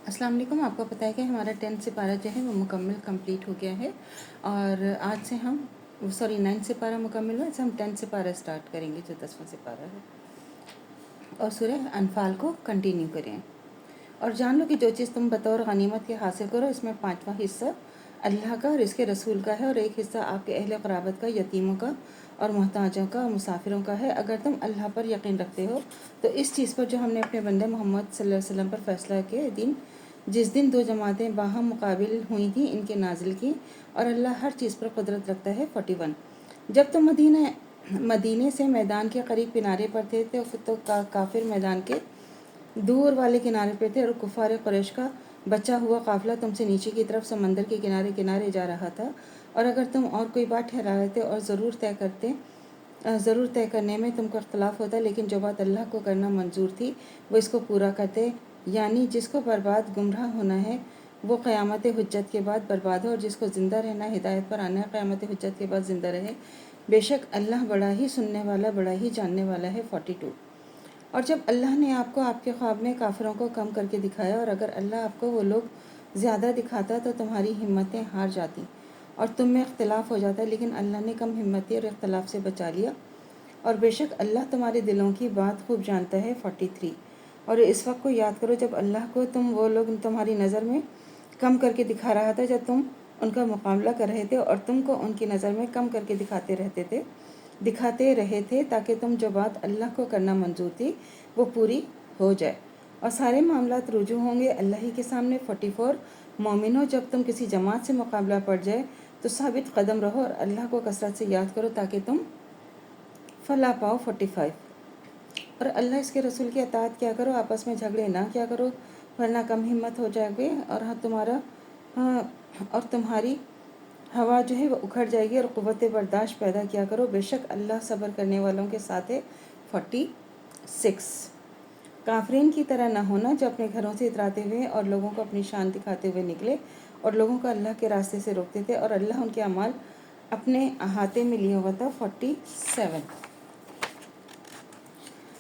अस्सलाम वालेकुम। आपको पता है कि हमारा 10 सिपारा जो है वो मुकम्मल कंप्लीट हो गया है और आज से हम 9 सिपारा मुकम्मल हुआ, आज हम 10 सिपारा स्टार्ट करेंगे जो 10वां सिपारा है और सूरह अनफाल को कंटिन्यू करें। और जान लो कि जो चीज़ तुम बतौर गनीमत के हासिल करो इसमें 5वां हिस्सा अल्लाह का और इसके रसूल का है और एक हिस्सा आपके अहल क़राबत का, यतीमों का और मोहताजों का और मुसाफिरों का है। अगर तुम अल्लाह पर यकीन रखते हो तो इस चीज़ पर जो हमने अपने बंदे मोहम्मद सल्लल्लाहु अलैहि वसल्लम पर फैसला के दिन, जिस दिन दो जमातें बाहम मुकाबिल हुई थी, इनके नाजिल की, और अल्लाह हर चीज़ पर कुदरत रखता है। 41। जब तुम मदीने से मैदान के करीब किनारे पर थे तो काफिर मैदान के दूर वाले किनारे पे थे और कुफार कुरैश का बचा हुआ काफिला तुमसे नीचे की तरफ समंदर के किनारे किनारे जा रहा था। और अगर तुम और कोई बात ठहरा लेते और ज़रूर तय करने में तुमको इख्तलाफ होता, लेकिन जो बात अल्लाह को करना मंजूर थी वो इसको पूरा करते। यानी जिसको बर्बाद गुमराह होना है वो क़यामत हुज्जत के बाद बर्बाद हो, और जिसको ज़िंदा रहना हिदायत पर आना है क़यामत हुज्जत के बाद ज़िंदा रहे। बेशक अल्लाह बड़ा ही सुनने वाला, बड़ा ही जानने वाला है। 42। और जब अल्लाह ने आपको आपके ख्वाब में काफिरों को कम करके दिखाया, और अगर अल्लाह आपको वो लोग ज़्यादा दिखाता तो तुम्हारी हिम्मतें हार जाती और तुम में इख्तलाफ हो जाता, लेकिन अल्लाह ने कम हिम्मती और इख्तलाफ से बचा लिया, और बेशक अल्लाह तुम्हारे दिलों की बात खूब जानता है। 43। और इस वक्त को याद करो जब अल्लाह को वो लोग तुम्हारी नज़र में कम करके दिखा रहा था, जब तुम उनका मुकाबला कर रहे थे और तुमको उनकी नज़र में कम करके दिखाते रहे थे ताकि तुम जो बात अल्लाह को करना मंजूर थी वो पूरी हो जाए, और सारे मामलात रुजू होंगे अल्लाह ही के सामने। 44। मोमिनो, जब तुम किसी जमात से मुकाबला पड़ जाए तो साबित कदम रहो और अल्लाह को कसरत से याद करो ताकि तुम फला पाओ। 45। और अल्लाह इसके रसूल की अताअत क्या करो, आपस में झगड़े ना क्या करो वरना कम हिम्मत हो जाओगे और तुम्हारी हवा जो है वो उखड़ जाएगी, और क़ुव्वत बर्दाश्त पैदा किया करो, बेशक अल्लाह सब्र करने वालों के साथ है। 46। काफरीन की तरह न होना जो अपने घरों से इतराते हुए और लोगों को अपनी शान दिखाते हुए निकले और लोगों को अल्लाह के रास्ते से रोकते थे, और अल्लाह उनके अमाल अपने अहाते में लिए हुआ था। 47।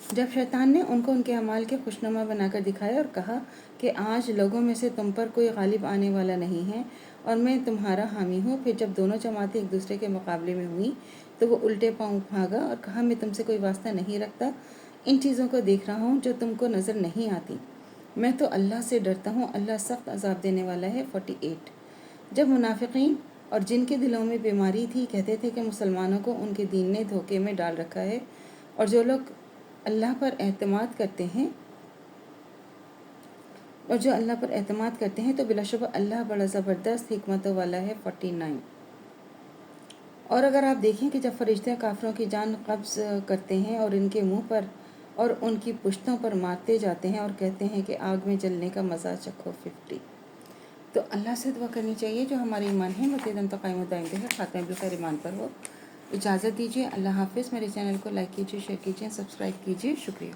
जब शैतान ने उनको उनके अमाल के खुशनुमा बनाकर दिखाया और कहा कि आज लोगों में से तुम पर कोई गालिब आने वाला नहीं है और मैं तुम्हारा हामी हूँ, फिर जब दोनों जमातें एक दूसरे के मुकाबले में हुई तो वो उल्टे पाँव भागा और कहा, मैं तुमसे कोई वास्ता नहीं रखता, इन चीज़ों को देख रहा हूँ जो तुमको नज़र नहीं आती, मैं तो अल्लाह से डरता हूँ, अल्लाह सख्त अजाब देने वाला है। 48। जब मुनाफिकीन और जिनके दिलों में बीमारी थी कहते थे कि मुसलमानों को उनके दीन ने धोखे में डाल रखा है, और जो लोग अल्लाह पर एतमाद करते हैं तो बिलाशुबा अल्लाह बड़ा ज़बरदस्त हिकमतों वाला है। 49। और अगर आप देखें कि जब फरिश्ते काफिरों की जान कब्ज़ करते हैं और इनके मुंह पर और उनकी पुश्तों पर मारते जाते हैं और कहते हैं कि आग में जलने का मज़ा चखो। 50। तो अल्लाह से दुआ करनी चाहिए जो हमारे ईमान है मज़ीदन तो कायम दायम है, खात्मा बिलखैर ईमान पर हो। इजाज़त दीजिए, अल्लाह हाफ़िज़। मेरे चैनल को लाइक कीजिए, शेयर कीजिए, सब्सक्राइब कीजिए। शुक्रिया।